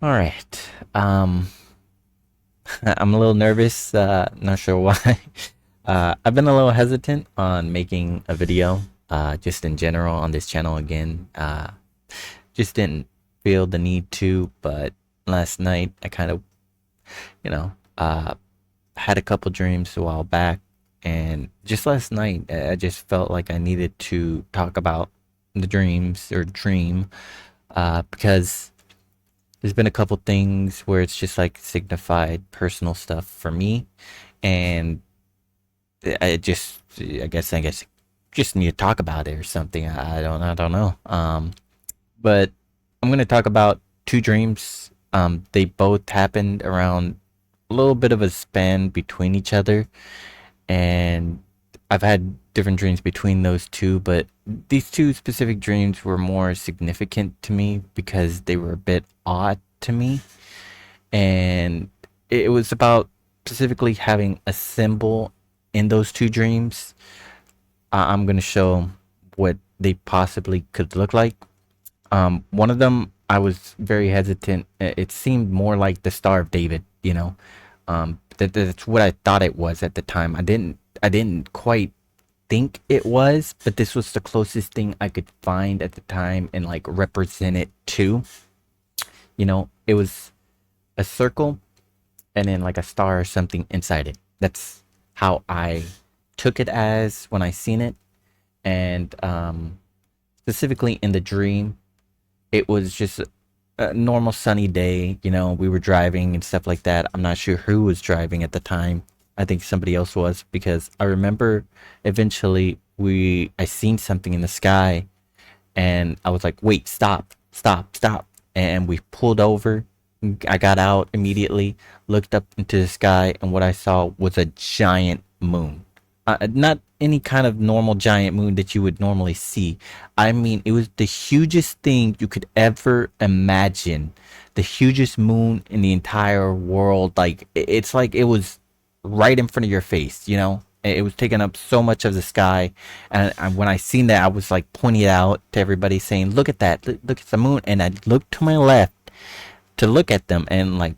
All right. I'm a little nervous. Not sure why. I've been a little hesitant on making a video. Just in general on this channel again. Just didn't feel the need to. But last night I kind of, you know, had a couple dreams a while back, and just last night I just felt like I needed to talk about the dreams or dream. Because there's been a couple things where it's just like signified personal stuff for me, and I guess just need to talk about it or something. I don't know. But I'm gonna talk about two dreams. They both happened around a little bit of a span between each other, and I've had different dreams between those two, but these two specific dreams were more significant to me because they were a bit odd to me, and it was about specifically having a symbol in those two dreams. I'm gonna show what they possibly could look like. One of them, I was very hesitant. It seemed more like the Star of David. That's what I thought it was at the time. I didn't quite think it was, but this was the closest thing I could find at the time and like represent it to. It was a circle and then like a star or something inside it. That's how I took it as when I seen it. And specifically in the dream, it was just a normal sunny day. We were driving and stuff like that. I'm not sure who was driving at the time. I think somebody else was, because I remember eventually I seen something in the sky, and I was like, wait, stop, stop, stop. And we pulled over. I got out immediately, looked up into the sky, and what I saw was a giant moon. Not any kind of normal giant moon that you would normally see. I mean, it was the hugest thing you could ever imagine. The hugest moon in the entire world. Like, it's like it was right in front of your face. It was taking up so much of the sky, and when I seen that, I was like pointing it out to everybody, saying, "Look at that! Look at the moon!" And I looked to my left to look at them and like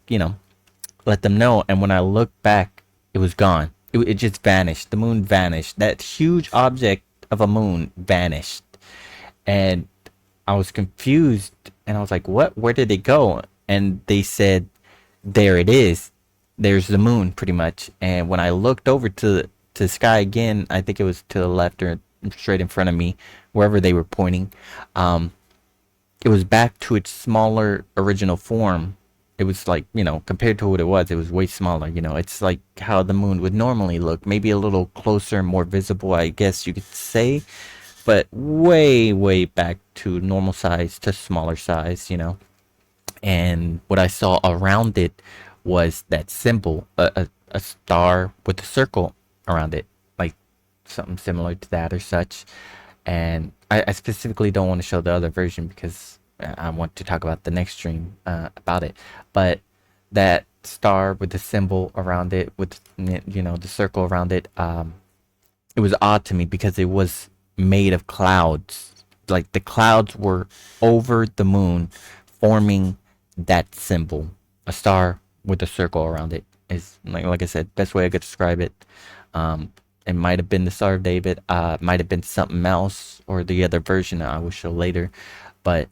let them know. And when I looked back, it was gone. It just vanished. The moon vanished. That huge object of a moon vanished, and I was confused. And I was like, "What? Where did it go?" And they said, "There it is. There's the moon, pretty much." And when I looked over to the sky again, I think it was to the left or straight in front of me, wherever they were pointing. Um, it was back to its smaller original form. It was like, compared to what it was way smaller. It's like how the moon would normally look, maybe a little closer, more visible, I guess you could say, but way, way back to normal size to smaller size. And what I saw around it was that symbol, a star with a circle around it, like something similar to that or such. And I specifically don't want to show the other version because I want to talk about the next stream about it. But that star with the symbol around it, with the circle around it, it was odd to me because it was made of clouds. Like the clouds were over the moon, forming that symbol. A star with a circle around it is like I said, best way I could describe it. Um, it might have been the Star of David. Might have been something else or the other version that I will show later. But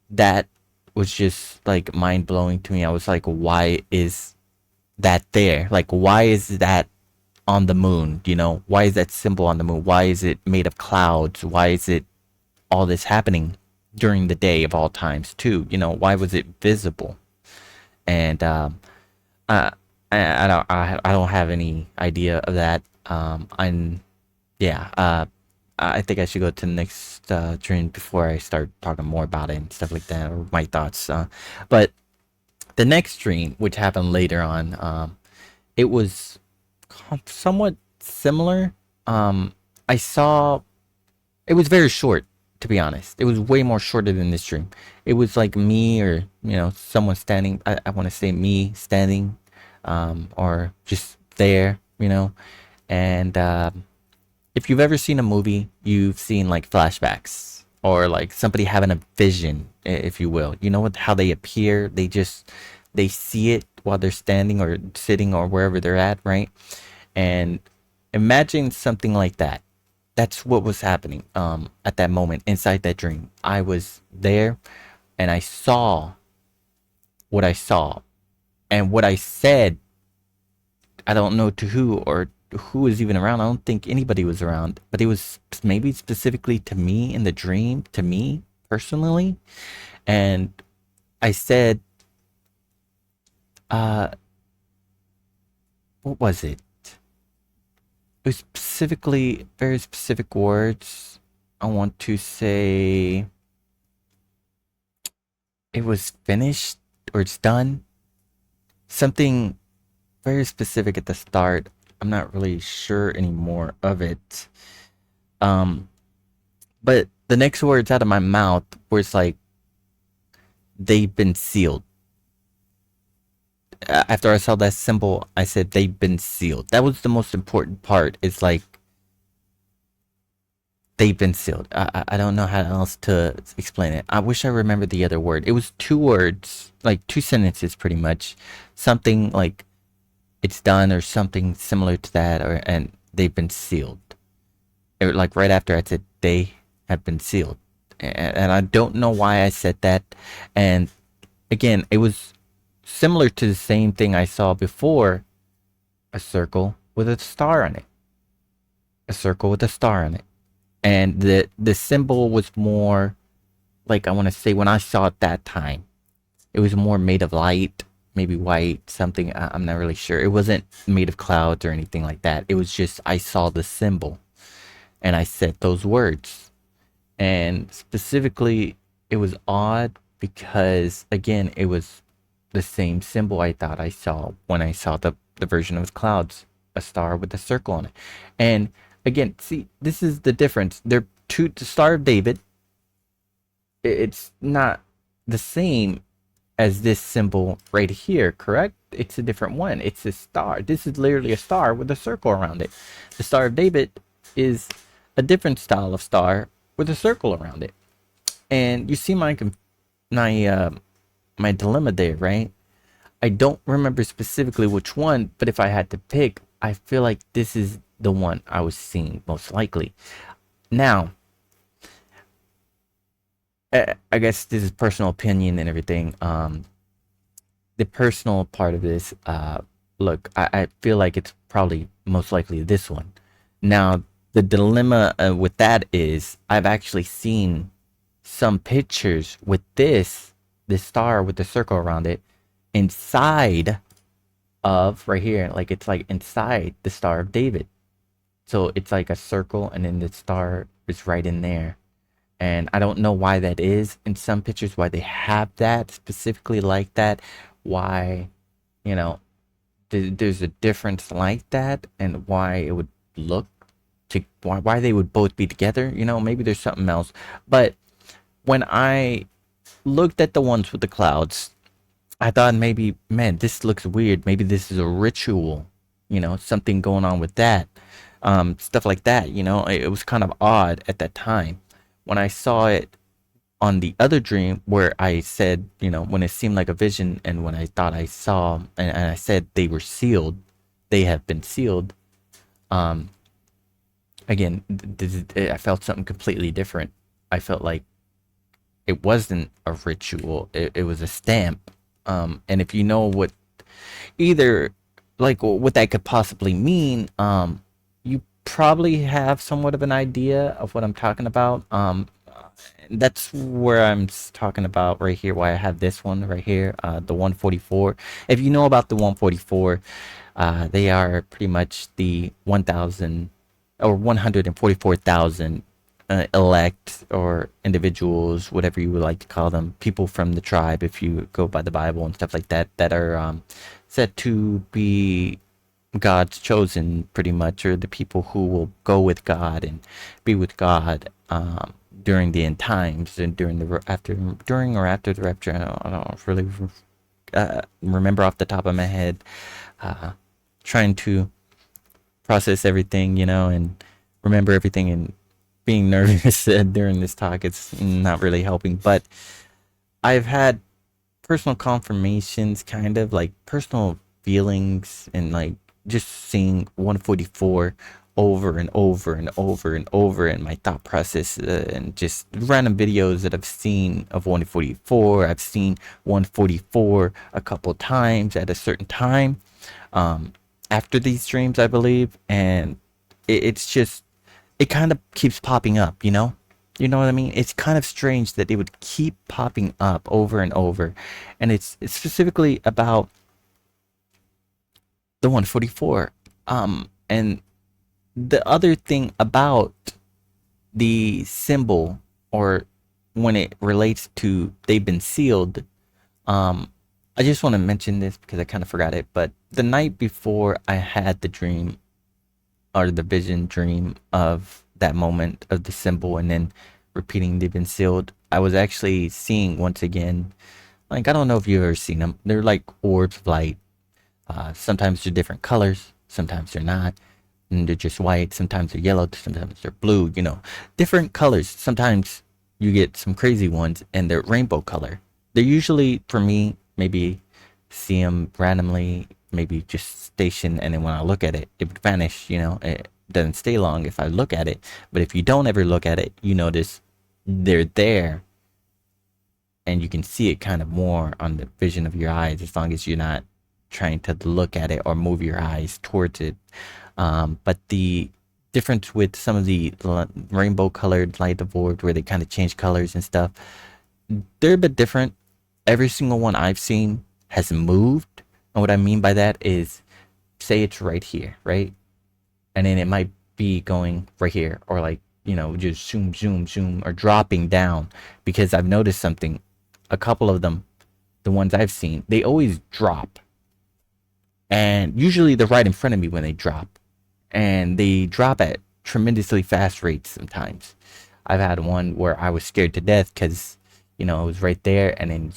that was just like mind blowing to me. I was like, why is that there? Like, why is that on the moon? Why is that symbol on the moon? Why is it made of clouds? Why is it all this happening during the day of all times too? Why was it visible? And uh, I don't have any idea of that. I'm yeah. I think I should go to the next dream before I start talking more about it and stuff like that, or my thoughts. But the next dream, which happened later on, it was somewhat similar. I saw it was very short, to be honest. It was way more shorter than this dream. It was like me, or someone standing. I want to say me standing, or just there. And if you've ever seen a movie, you've seen like flashbacks, or like somebody having a vision, if you will. You know what? How they appear? They see it while they're standing or sitting or wherever they're at, right? And imagine something like that. That's what was happening at that moment inside that dream. I was there and I saw what I saw, and what I said, I don't know to who or who was even around. I don't think anybody was around, but it was maybe specifically to me in the dream, to me personally. And I said, uh, what was it? It was specifically very specific words. I want to say it was finished or it's done. Something very specific at the start. I'm not really sure anymore of it. Um, but the next words out of my mouth was like, they've been sealed. After I saw that symbol, I said they've been sealed. That was the most important part. It's like they've been sealed. I don't know how else to explain it. I wish I remembered the other word. It was two words, like two sentences, pretty much. Something like it's done or something similar to that, or and they've been sealed. It, like right after I said they have been sealed, and I don't know why I said that. And again, it was similar to the same thing I saw before, a circle with a star on it. A circle with a star on it. And the symbol was more like, I want to say, when I saw it that time, it was more made of light, maybe white, something. I'm not really sure. It wasn't made of clouds or anything like that. It was just I saw the symbol and I said those words. And specifically, it was odd because, again, it was the same symbol I thought I saw when I saw the version of clouds, a star with a circle on it. And again, see, this is the difference. They're two, the Star of David. It's not the same as this symbol right here, correct? It's a different one. It's a star. This is literally a star with a circle around it. The Star of David is a different style of star with a circle around it. And you see my dilemma there, right? I don't remember specifically which one, but if I had to pick, I feel like this is the one I was seeing most likely. Now, I guess this is personal opinion and everything. The personal part of this, look, I feel like it's probably most likely this one. Now, the dilemma with that is I've actually seen some pictures with this star with the circle around it inside of right here, like it's like inside the Star of David. So it's like a circle and then the star is right in there. And I don't know why that is in some pictures, why they have that specifically like that, why, you know, there's a difference like that, and why it would look to why they would both be together. You know, maybe there's something else. But when I looked at the ones with the clouds, I thought maybe, man, this looks weird. Maybe this is a ritual, you know, something going on with that. Stuff like that, you know, it was kind of odd at that time. When I saw it on the other dream where I said, you know, when it seemed like a vision and when I thought I saw, and I said they were sealed, they have been sealed. Um, Again, I felt something completely different. I felt like it wasn't a ritual, it was a stamp. And if you know what either like what that could possibly mean, you probably have somewhat of an idea of what I'm talking about. That's where I'm talking about right here, why I have this one right here, the 144. If you know about the 144, they are pretty much the 1,000 or 144,000 elect or individuals, whatever you would like to call them, people from the tribe, if you go by the Bible and stuff like that, that are said to be God's chosen, pretty much, or the people who will go with God and be with God during the end times and during or after the rapture. I don't really remember off the top of my head. Trying to process everything, you know, and remember everything and being nervous during this talk. It's not really helping, but I've had personal confirmations, kind of like personal feelings, and like just seeing 144 over and over and over and over in my thought process, and just random videos that I've seen of 144. I've seen 144 a couple times at a certain time, um, after these streams, I believe, and it's just, it kind of keeps popping up, you know? You know what I mean? It's kind of strange that it would keep popping up over and over. And it's specifically about the 144. And the other thing about the symbol, or when it relates to they've been sealed, um, I just want to mention this because I kind of forgot it, but the night before I had the dream, or the vision dream of that moment of the symbol, and then repeating they've been sealed, I was actually seeing once again, like, I don't know if you've ever seen them. They're like orbs of light. Sometimes they're different colors, sometimes they're not. And they're just white, sometimes they're yellow, sometimes they're blue, you know. Different colors. Sometimes you get some crazy ones and they're rainbow color. They're usually, for me, maybe see them randomly, maybe just station, and then when I look at it, it would vanish, you know. It doesn't stay long if I look at it. But if you don't ever look at it, you notice they're there, and you can see it kind of more on the vision of your eyes, as long as you're not trying to look at it or move your eyes towards it. But the difference with some of the rainbow colored light of orbs, where they kind of change colors and stuff, they're a bit different. Every single one I've seen has moved. And what I mean by that is, say it's right here, right? And then it might be going right here, or like, you know, just zoom, zoom, zoom, or dropping down. Because I've noticed something. A couple of them, the ones I've seen, they always drop. And usually they're right in front of me when they drop. And they drop at tremendously fast rates sometimes. I've had one where I was scared to death because, you know, it was right there, and then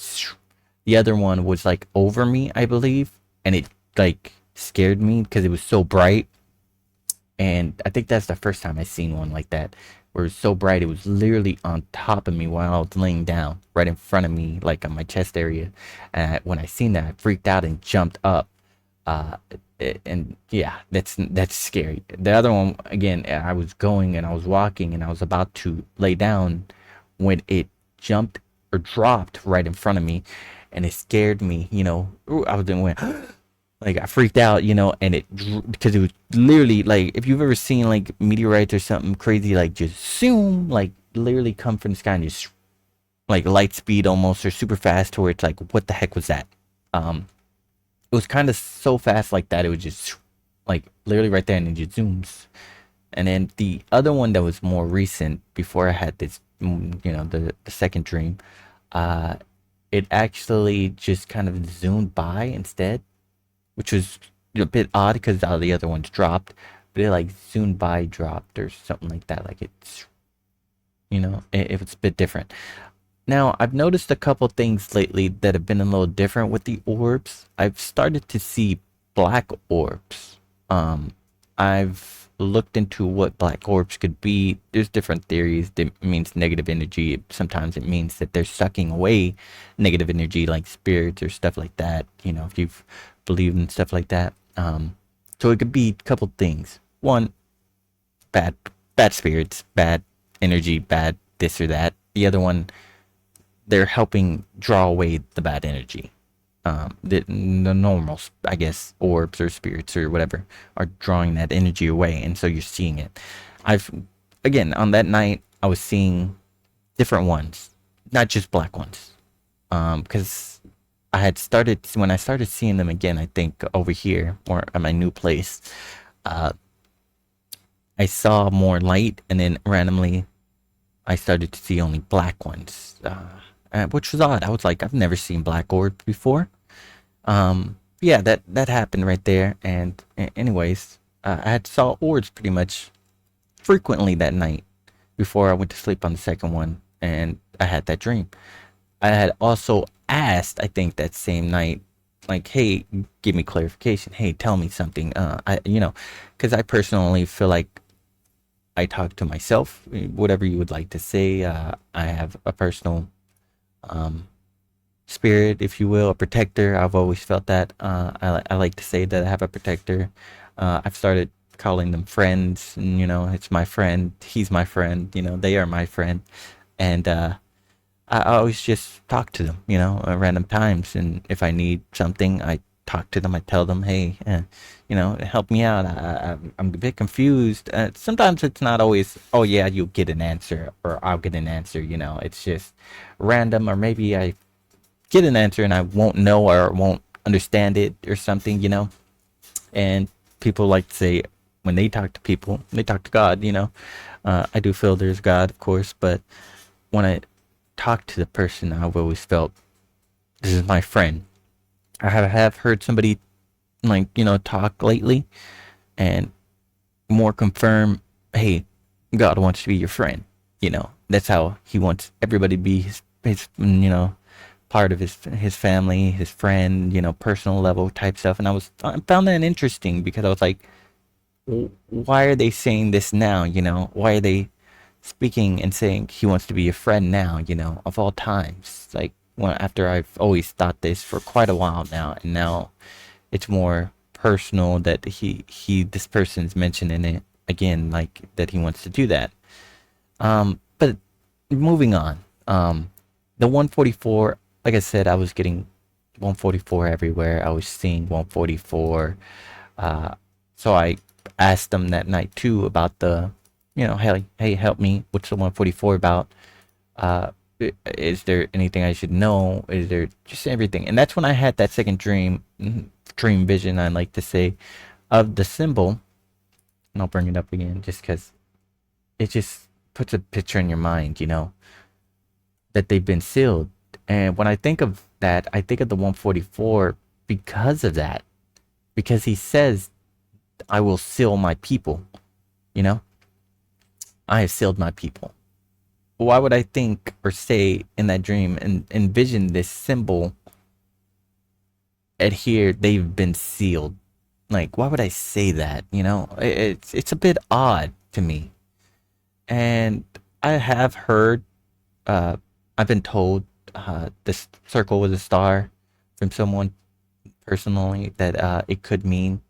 the other one was like over me, I believe, and it like scared me because it was so bright. And I think that's the first time I seen one like that, where it was so bright it was literally on top of me while I was laying down, right in front of me, like on my chest area. And when I seen that, I freaked out and jumped up. Uh, and yeah, that's scary. The other one, again, I was going and I was walking and I was about to lay down when it jumped or dropped right in front of me, and it scared me. You know, I was doing like, I freaked out, you know, and because it was literally like, if you've ever seen like meteorites or something crazy, like just zoom, like literally come from the sky and just like light speed almost, or super fast, to where it's like, what the heck was that? It was kind of so fast like that. It was just like literally right there, and it just zooms. And then the other one that was more recent, before I had this, you know, the second dream, uh, it actually just kind of zoomed by instead, which was a bit odd because all the other ones dropped, but it like zoomed by, dropped, or something like that. Like it's, you know, it was a bit different. Now, I've noticed a couple things lately that have been a little different with the orbs. I've started to see black orbs. I've looked into what black orbs could be. There's different theories. It means negative energy. Sometimes it means that they're sucking away negative energy, like spirits or stuff like that. You know, if you've believed in stuff like that. So it could be a couple things. One, bad, bad spirits, bad energy, bad this or that. The other one, they're helping draw away the bad energy. The normal, I guess, orbs or spirits or whatever are drawing that energy away, and so you're seeing it. I've, again, on that night, I was seeing different ones, not just black ones, because I had started, when I started seeing them again, I think over here, or at my new place, uh, I saw more light, and then randomly I started to see only black ones, which was odd. I was like, I've never seen black orbs before. Yeah, that happened right there. And anyways, I had saw orbs pretty much frequently that night before I went to sleep on the second one, and I had that dream. I had also asked, I think that same night, like, hey, give me clarification. Hey, tell me something. You know, because I personally feel like I talk to myself, whatever you would like to say. I have a personal um, spirit, if you will, a protector. I've always felt that. I like to say that I have a protector. I've started calling them friends, and it's my friend. He's my friend. They are my friend, and I always just talk to them, at random times. And if I need something, I talk to them. I tell them, hey, help me out. I'm a bit confused. Sometimes it's not always, oh, yeah, you'll get an answer or I'll get an answer. It's just random, or maybe I get an answer and I won't know or won't understand it or something, And people like to say, when they talk to people, they talk to God, I do feel there's God, of course, but when I talk to the person, I've always felt this is my friend. I have heard somebody like talk lately and more confirm, hey, God wants to be your friend. That's how He wants everybody to be his part of his family, his friend, personal level type stuff. And I found that interesting because I was like, why are they saying this now? Why are they speaking and saying He wants to be a friend now? Of all times, like after I've always thought this for quite a while now, and now it's more personal that this person's mentioning it again, like that He wants to do that. But moving on, the 144, like I said, I was getting 144 everywhere. I was seeing 144. So I asked them that night too about the, hey, help me. What's the 144 about? Is there anything I should know? Is there just everything? And that's when I had that second dream vision, I like to say, of the symbol. And I'll bring it up again just because it just puts a picture in your mind, that they've been sealed. And when I think of that, I think of the 144 because of that. Because He says, I will seal my people. I have sealed my people. Why would I think or say in that dream and envision this symbol adhere, they've been sealed? Like, why would I say that? It's a bit odd to me. And I have heard, I've been told this circle with a star from someone personally that it could mean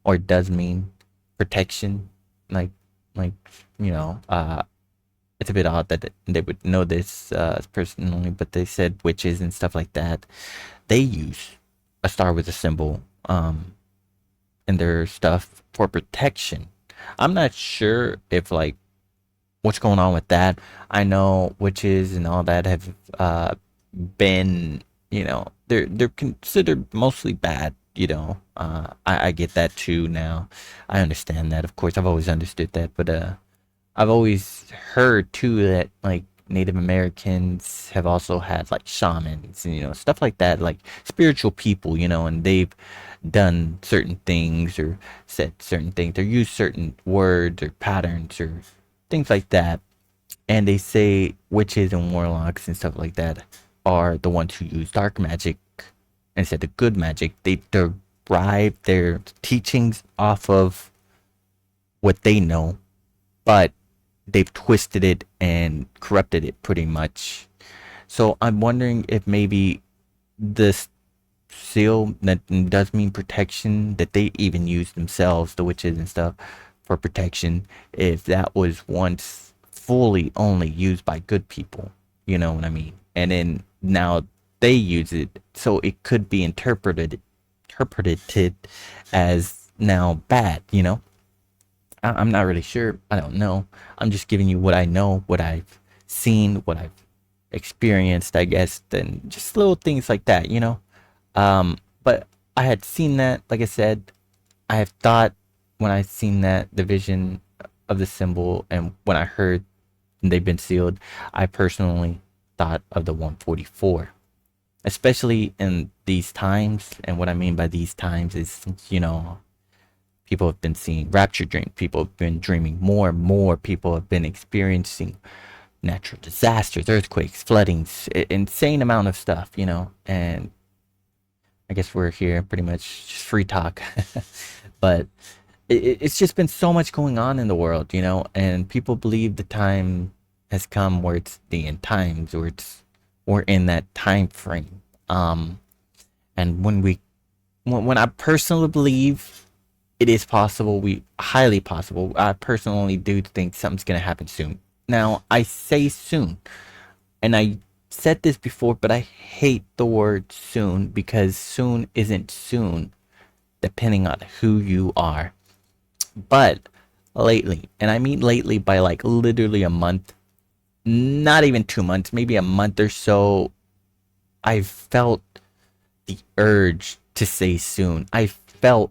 or does mean protection. Like, like it's a bit odd that they would know this personally, but they said witches and stuff like that, they use a star with a symbol in their stuff for protection. I'm not sure if like what's going on with that. I know witches and all that have been, they're considered mostly bad. I get that too now. I understand that, of course. I've always understood that, but I've always heard too that like Native Americans have also had like shamans and stuff like that, like spiritual people, and they've done certain things or said certain things or used certain words or patterns or things like that. And they say witches and warlocks and stuff like that are the ones who use dark magic instead of good magic. They derive their teachings off of what they know, but they've twisted it and corrupted it pretty much. So I'm wondering if maybe this seal that does mean protection, that they even use themselves, the witches and stuff, for protection, if that was once fully only used by good people, you know what I mean? And then now they use it, so it could be interpreted as now bad, I'm not really sure. I don't know. I'm just giving you what I know, what I've seen, what I've experienced, I guess, and just little things like that. But I had seen that, like I said, I have thought when I seen that, the vision of the symbol, and when I heard they've been sealed, I personally thought of the 144. Especially in these times, and what I mean by these times is, people have been seeing rapture dreams. People have been dreaming more and more. People have been experiencing natural disasters, earthquakes, floodings, insane amount of stuff, And I guess we're here pretty much just free talk. But it's just been so much going on in the world, you know, and people believe the time has come where it's the end times, or we're in that time frame. And when I personally believe it is possible, we highly possible. I personally do think something's gonna happen soon. Now I say soon, and I said this before, but I hate the word soon because soon isn't soon, depending on who you are. But lately, and I mean lately by like literally a month, not even 2 months, maybe a month or so, I've felt the urge to say soon. I felt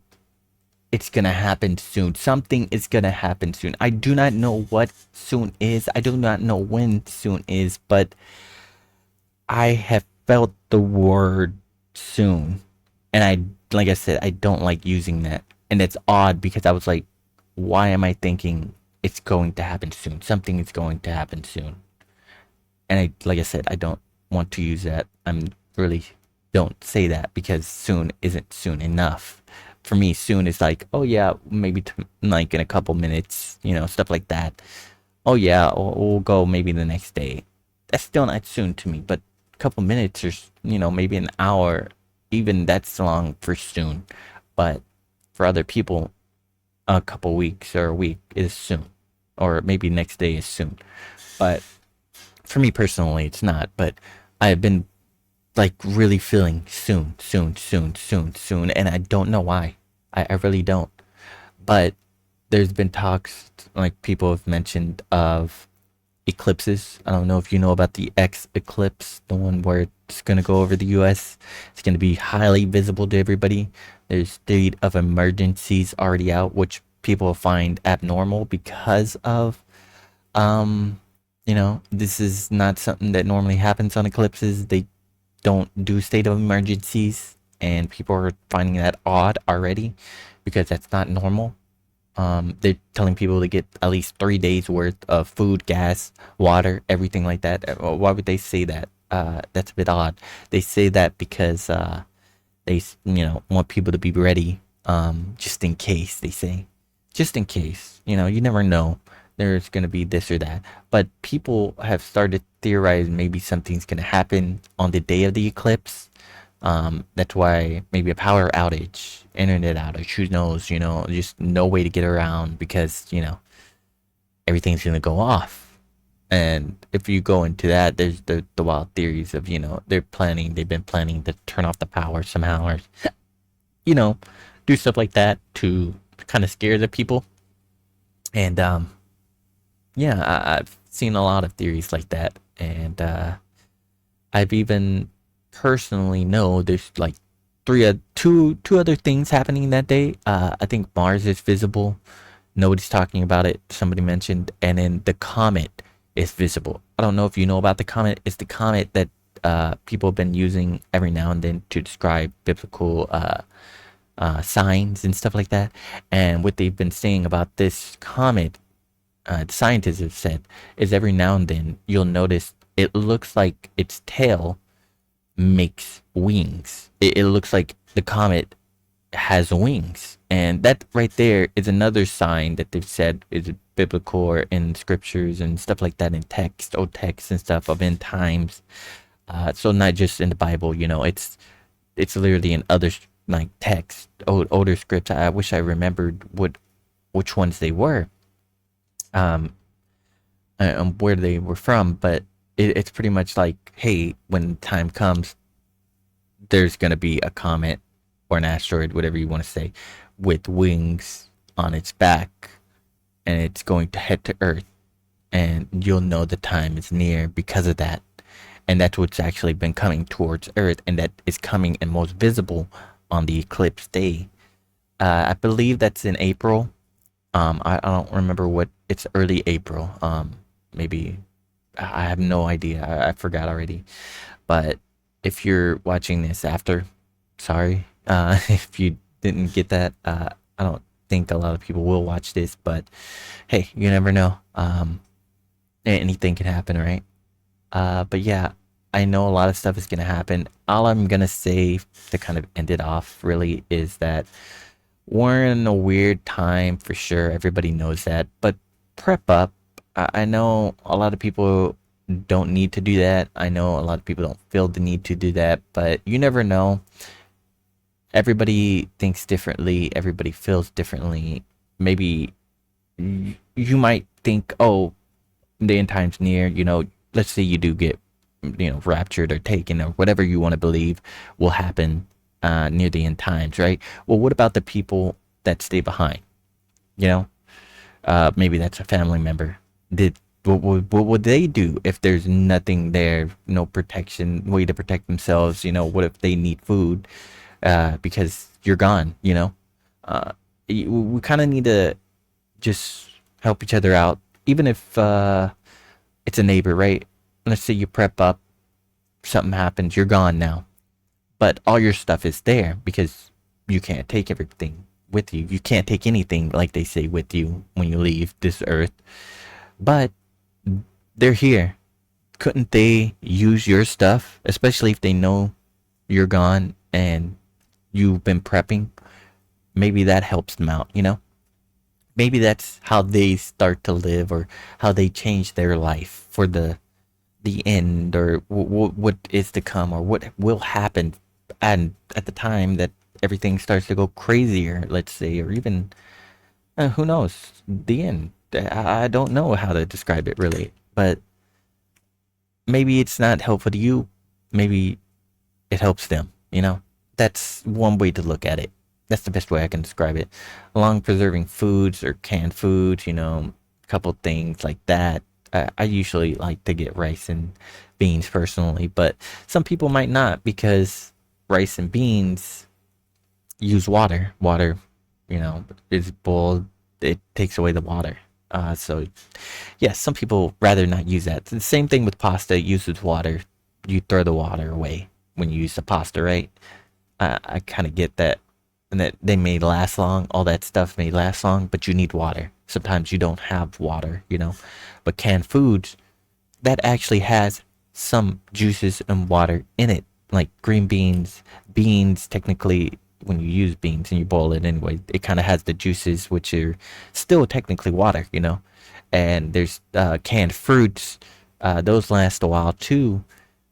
it's gonna happen soon. Something is gonna happen soon. I do not know what soon is. I do not know when soon is, but I have felt the word soon. And like I said, I don't like using that. And it's odd because I was like, why am I thinking it's going to happen soon? Something is going to happen soon. And like I said, I don't want to use that. I'm really don't say that because soon isn't soon enough. For me, soon is like, oh yeah, maybe like in a couple minutes, you know, stuff like that. Oh yeah, we'll go maybe the next day. That's still not soon to me, but a couple minutes or maybe an hour, even that's long for soon. But for other people, a couple weeks or a week is soon, or maybe next day is soon. But for me personally, it's not. But I've been like really feeling soon, soon, soon, soon, soon, and I don't know why. I really don't. But there's been talks, like people have mentioned, of eclipses. I don't know if you know about the X eclipse, the one where it's going to go over the US. It's going to be highly visible to everybody. There's state of emergencies already out, which people find abnormal because of, this is not something that normally happens on eclipses. They don't do state of emergencies, and people are finding that odd already because that's not normal. They're telling people to get at least 3 days worth of food, gas, water, everything like that. Why would they say that? That's a bit odd. They say that because they want people to be ready, just in case. They say, just in case. You never know. There's gonna be this or that, but people have started theorizing maybe something's gonna happen on the day of the eclipse. That's why maybe a power outage, internet outage, who knows, just no way to get around because, everything's gonna go off. And if you go into that, there's the wild theories of, they've been planning to turn off the power somehow, or, you know, do stuff like that to kind of scare the people. And, yeah, I've seen a lot of theories like that. And, I've even personally know there's like two other things happening that day. I think Mars is visible. Nobody's talking about it. Somebody mentioned, and then the comet is visible. I don't know if you know about the comet. It's the comet that people have been using every now and then to describe biblical signs and stuff like that. And what they've been saying about this comet, the scientists have said, is every now and then you'll notice it looks like its tail makes wings. It looks like the comet has wings. And that right there is another sign that they've said is biblical or in scriptures and stuff like that, in text, old texts and stuff of end times. So not just in the Bible, it's literally in other like texts, older scripts. I wish I remembered which ones they were, where they were from, but it's pretty much like, hey, when time comes, there's gonna be a comet or an asteroid, whatever you want to say, with wings on its back, and it's going to head to Earth, and you'll know the time is near because of that. And that's what's actually been coming towards Earth, and that is coming and most visible on the eclipse day. I believe that's in April. I don't remember what, it's early April. Maybe, I have no idea. I forgot already. But if you're watching this after, sorry. If you didn't get that, I don't think a lot of people will watch this, but hey, you never know. Anything can happen, right? But yeah, I know a lot of stuff is gonna happen. All I'm gonna say to kind of end it off really is that We're in a weird time for sure. Everybody knows that. But prep up. I know a lot of people don't need to do that. I know a lot of people don't feel the need to do that, but you never know. Everybody thinks differently, everybody feels differently. Maybe you might think, oh, the end time's near, let's say you do get, raptured or taken or whatever you want to believe will happen near the end times, right? Well, what about the people that stay behind? You know, maybe that's a family member. What would they do if there's nothing there, no protection, way to protect themselves? What if they need food because you're gone? Uh, we kind of need to just help each other out, even if it's a neighbor, right? Let's say you prep up, something happens, you're gone now, but all your stuff is there because you can't take everything with you. You can't take anything, like they say, with you when you leave this earth. But they're here. Couldn't they use your stuff, especially if they know you're gone and you've been prepping? Maybe that helps them out. Maybe that's how they start to live or how they change their life for the end or what is to come or what will happen and at the time that everything starts to go crazier, let's say, or even who knows, the end. I don't know how to describe it really, but maybe it's not helpful to you. Maybe it helps them. That's one way to look at it. That's the best way I can describe it. Along preserving foods or canned foods, a couple things like that. I usually like to get rice and beans personally, but some people might not because rice and beans use water. Water, is boiled. It takes away the water. So, yeah, some people rather not use that. The same thing with pasta. It uses water. You throw the water away when you use the pasta, right? I kind of get that, and that they may last long. All that stuff may last long, but you need water. Sometimes you don't have water. But canned foods that actually has some juices and water in it, like green beans, beans. Technically, when you use beans and you boil it anyway, it kind of has the juices, which are still technically water. And there's canned fruits; those last a while too.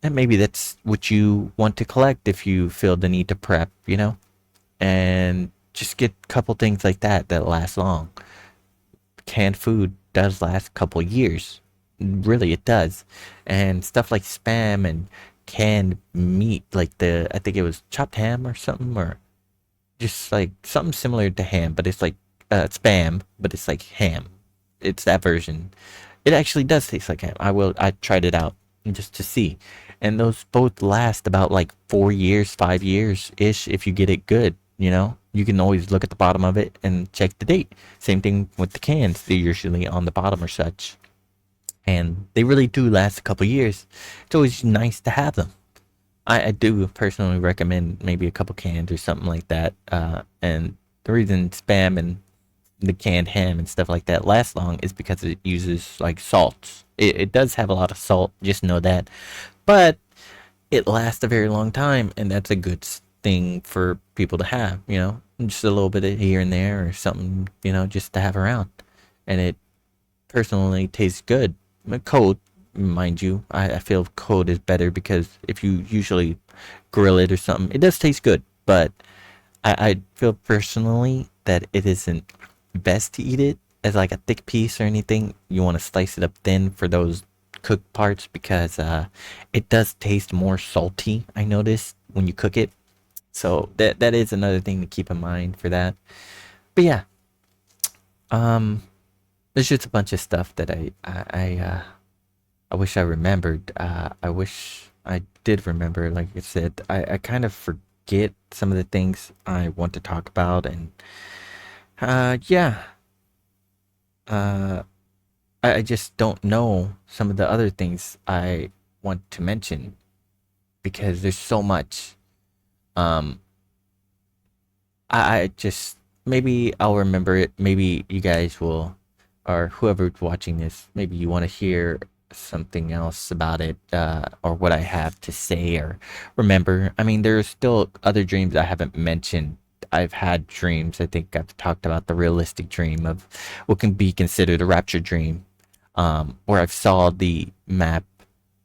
And maybe that's what you want to collect if you feel the need to prep. And just get a couple things like that last long. Canned food does last a couple years. Really, it does. And stuff like spam and canned meat, like I think it was chopped ham or something, or just like something similar to ham, but it's like spam, but it's like ham. It's that version. It actually does taste like ham. I tried it out just to see. And those both last about like 4 years, 5 years ish if you get it good. You can always look at the bottom of it and check the date. Same thing with the cans. They're usually on the bottom or such. And they really do last a couple years. It's always nice to have them. I do personally recommend maybe a couple cans or something like that. And the reason spam and the canned ham and stuff like that lasts long is because it uses like salts. It does have a lot of salt, just know that. But it lasts a very long time, and that's a good thing for people to have. Just a little bit of here and there or something, just to have around. And it personally tastes good. Cold, mind you, I feel cold is better because if you usually grill it or something, it does taste good. But I feel personally that it isn't best to eat it as like a thick piece or anything. You want to slice it up thin for those cooked parts because it does taste more salty. I noticed when you cook it, so that is another thing to keep in mind for that. But yeah, um, there's just a bunch of stuff that I wish I remembered. I wish I did remember. Like I said, I kind of forget some of the things I want to talk about, and yeah, uh, I just don't know some of the other things I want to mention because there's so much. Um, I just maybe I'll remember it. Maybe you guys will, or whoever's watching this, maybe you want to hear something else about it, or what I have to say, or remember. I mean, there's still other dreams I haven't mentioned. I've had dreams. I think I've talked about the realistic dream of what can be considered a rapture dream, where I've saw the map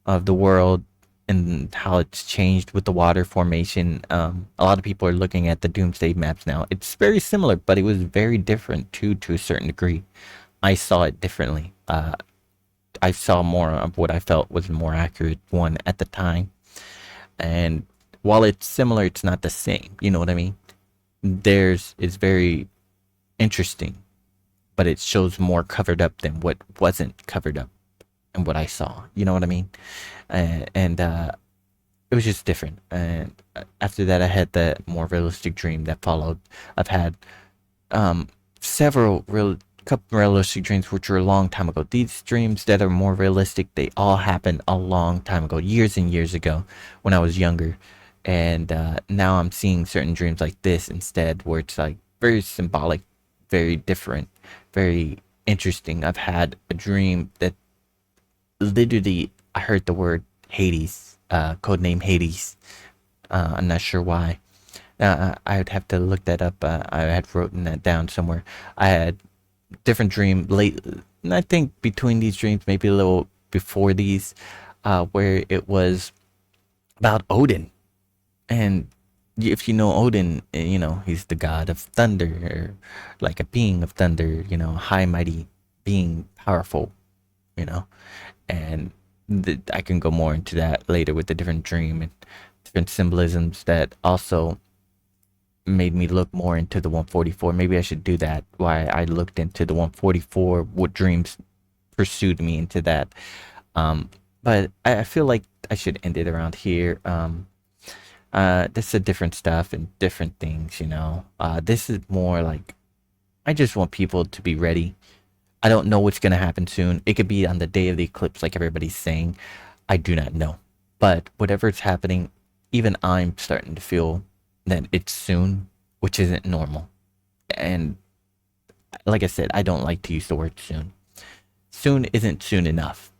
of the world and how it's changed with the water formation. A lot of people are looking at the doomsday maps now. It's very similar, but it was very different too, to a certain degree. I saw it differently. I saw more of what I felt was a more accurate one at the time. And while it's similar, it's not the same. You know what I mean? Theirs is very interesting, but it shows more covered up than what wasn't covered up and what I saw. You know what I mean? And it was just different. And after that, I had the more realistic dream that followed. I've had several couple realistic dreams which were a long time ago. These dreams that are more realistic, they all happened a long time ago, years and years ago, when I was younger. And now I'm seeing certain dreams like this instead, where it's like very symbolic, very different, very interesting. I've had a dream that literally I heard the word Hades, codename Hades. I'm not sure why. I would have to look that up. I had written that down somewhere. I had different dream late. I think between these dreams, maybe a little before these, where it was about Odin. And if you know Odin, you know he's the god of thunder, or like a being of thunder. You know, high, mighty being, powerful. You know, and I can go more into that later with the different dream and different symbolisms that also made me look more into the 144. Maybe I should do that. Why I looked into the 144, what dreams pursued me into that. But I feel like I should end it around here. This is different stuff and different things, you know. This is more like I just want people to be ready. I don't know what's gonna happen soon. It could be on the day of the eclipse, like everybody's saying. I do not know. But whatever's happening, even I'm starting to feel that it's soon, which isn't normal. And like I said, I don't like to use the word soon. Soon isn't soon enough,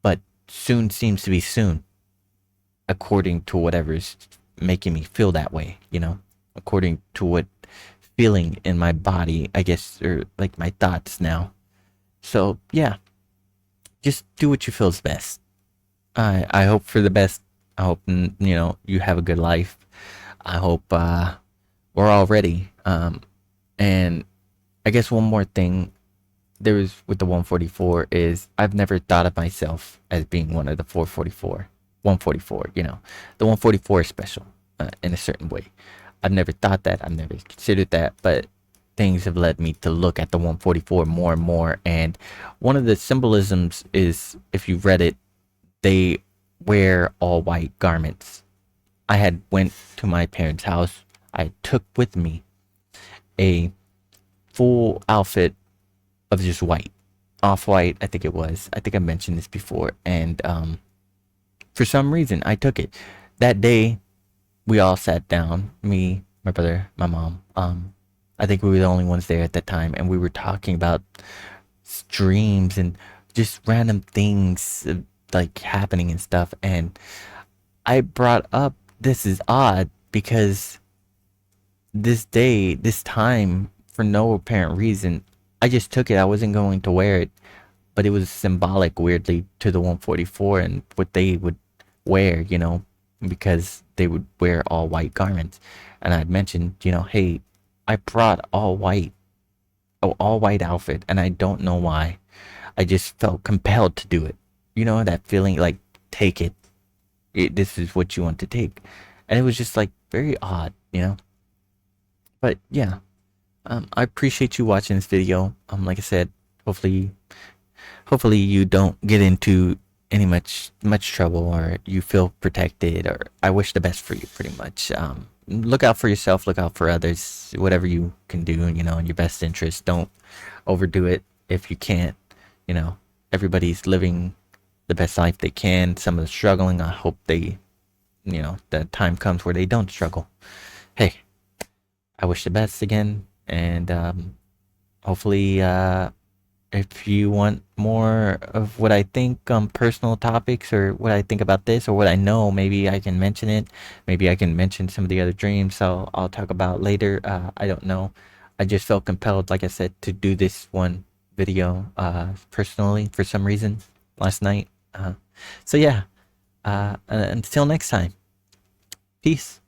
but soon seems to be soon, according to whatever's making me feel that way, you know, according to what feeling in my body, I guess, or like my thoughts now. So yeah, just do what you feel is best. I hope for the best. I hope you know you have a good life. I hope we're all ready. And I guess one more thing there is with the 144 is I've never thought of myself as being one of the 444. 144, you know, the 144 is special in a certain way. I've never thought that. I've never considered that, but things have led me to look at the 144 more and more. And one of the symbolisms is, if you've read it, they wear all white garments. I had went to my parents' house. I took with me a full outfit of just white, off white. I think it was. I think I mentioned this before, and for some reason I took it. That day, we all sat down. Me, my brother, my mom. I think we were the only ones there at that time, and we were talking about dreams and just random things like happening and stuff. And I brought up, this is odd because this day, this time, for no apparent reason, I just took it. I wasn't going to wear it, but it was symbolic, weirdly, to the 144 and what they would wear, you know, because they would wear all white garments. And I'd mentioned, you know, hey, I brought all white outfit, and I don't know why. I just felt compelled to do it. You know, that feeling like, take it. This is what you want to take. And it was just like very odd, you know. But yeah, I appreciate you watching this video. Like I said, hopefully you don't get into any much trouble, or you feel protected, or I wish the best for you, pretty much. Look out for yourself, look out for others, whatever you can do, you know, in your best interest. Don't overdo it if you can't. You know, everybody's living the best life they can. Some are struggling. I hope they, you know, the time comes where they don't struggle. Hey, I wish the best again, and hopefully If you want more of what I think on personal topics or what I think about this or what I know, maybe I can mention it. Maybe I can mention some of the other dreams I'll talk about later. I don't know. I just felt compelled, like I said, to do this one video personally for some reason last night. So yeah, until next time, peace.